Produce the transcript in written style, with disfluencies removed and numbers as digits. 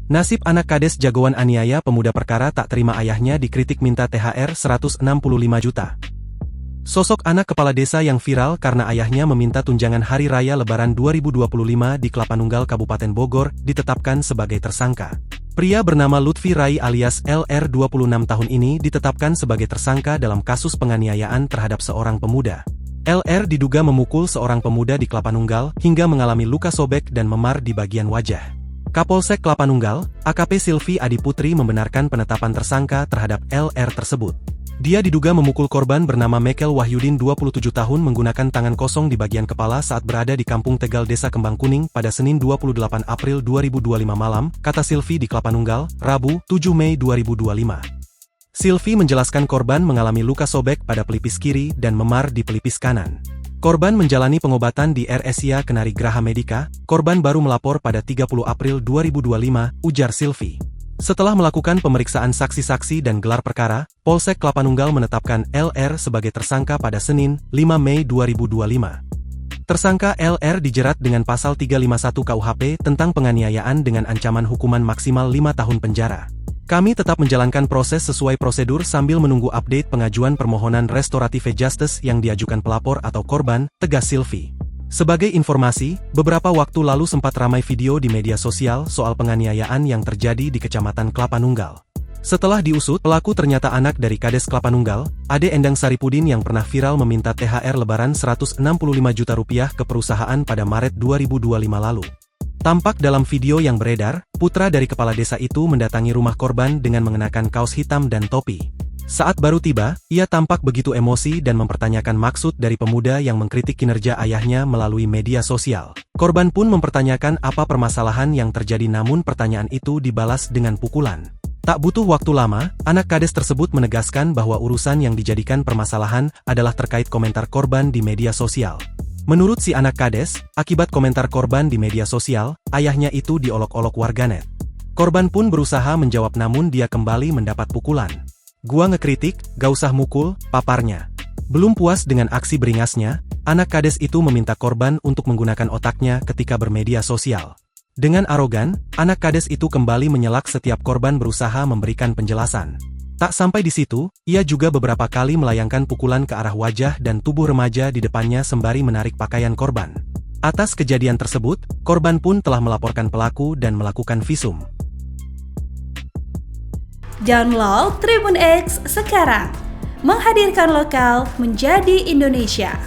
Nasib anak kades jagoan aniaya pemuda perkara tak terima ayahnya dikritik minta THR 165 juta. Sosok anak kepala desa yang viral karena ayahnya meminta tunjangan Hari Raya Lebaran 2025 di Klapanunggal Kabupaten Bogor ditetapkan sebagai tersangka. Pria bernama Lutfi Rai alias LR 26 tahun ini ditetapkan sebagai tersangka dalam kasus penganiayaan terhadap seorang pemuda. LR diduga memukul seorang pemuda di Klapanunggal hingga mengalami luka sobek dan memar di bagian wajah. Kapolsek Klapanunggal, AKP Silvi Adiputri membenarkan penetapan tersangka terhadap LR tersebut. Dia diduga memukul korban bernama Mekel Wahyudin 27 tahun menggunakan tangan kosong di bagian kepala saat berada di Kampung Tegal Desa Kembang Kuning pada Senin 28 April 2025 malam, kata Silvi di Klapanunggal, Rabu, 7 Mei 2025. Silvi menjelaskan korban mengalami luka sobek pada pelipis kiri dan memar di pelipis kanan. Korban menjalani pengobatan di RSIA Kenari Graha Medica, korban baru melapor pada 30 April 2025, ujar Silvi. Setelah melakukan pemeriksaan saksi-saksi dan gelar perkara, Polsek Klapanunggal menetapkan LR sebagai tersangka pada Senin, 5 Mei 2025. Tersangka LR dijerat dengan pasal 351 KUHP tentang penganiayaan dengan ancaman hukuman maksimal 5 tahun penjara. Kami tetap menjalankan proses sesuai prosedur sambil menunggu update pengajuan permohonan restoratif justice yang diajukan pelapor atau korban, tegas Silvi. Sebagai informasi, beberapa waktu lalu sempat ramai video di media sosial soal penganiayaan yang terjadi di Kecamatan Klapanunggal. Setelah diusut, pelaku ternyata anak dari Kades Klapanunggal, Ade Endang Saripudin yang pernah viral meminta THR Lebaran 165 juta rupiah ke perusahaan pada Maret 2025 lalu. Tampak dalam video yang beredar, putra dari kepala desa itu mendatangi rumah korban dengan mengenakan kaos hitam dan topi. Saat baru tiba, ia tampak begitu emosi dan mempertanyakan maksud dari pemuda yang mengkritik kinerja ayahnya melalui media sosial. Korban pun mempertanyakan apa permasalahan yang terjadi namun pertanyaan itu dibalas dengan pukulan. Tak butuh waktu lama, anak kades tersebut menegaskan bahwa urusan yang dijadikan permasalahan adalah terkait komentar korban di media sosial. Menurut si anak kades, akibat komentar korban di media sosial, ayahnya itu diolok-olok warganet. Korban pun berusaha menjawab namun dia kembali mendapat pukulan. Gua ngekritik, gak usah mukul, paparnya. Belum puas dengan aksi beringasnya, anak kades itu meminta korban untuk menggunakan otaknya ketika bermedia sosial. Dengan arogan, anak kades itu kembali menyelak setiap korban berusaha memberikan penjelasan. Tak sampai di situ, ia juga beberapa kali melayangkan pukulan ke arah wajah dan tubuh remaja di depannya sembari menarik pakaian korban. Atas kejadian tersebut, korban pun telah melaporkan pelaku dan melakukan visum. Download Tribun X sekarang, menghadirkan lokal menjadi Indonesia.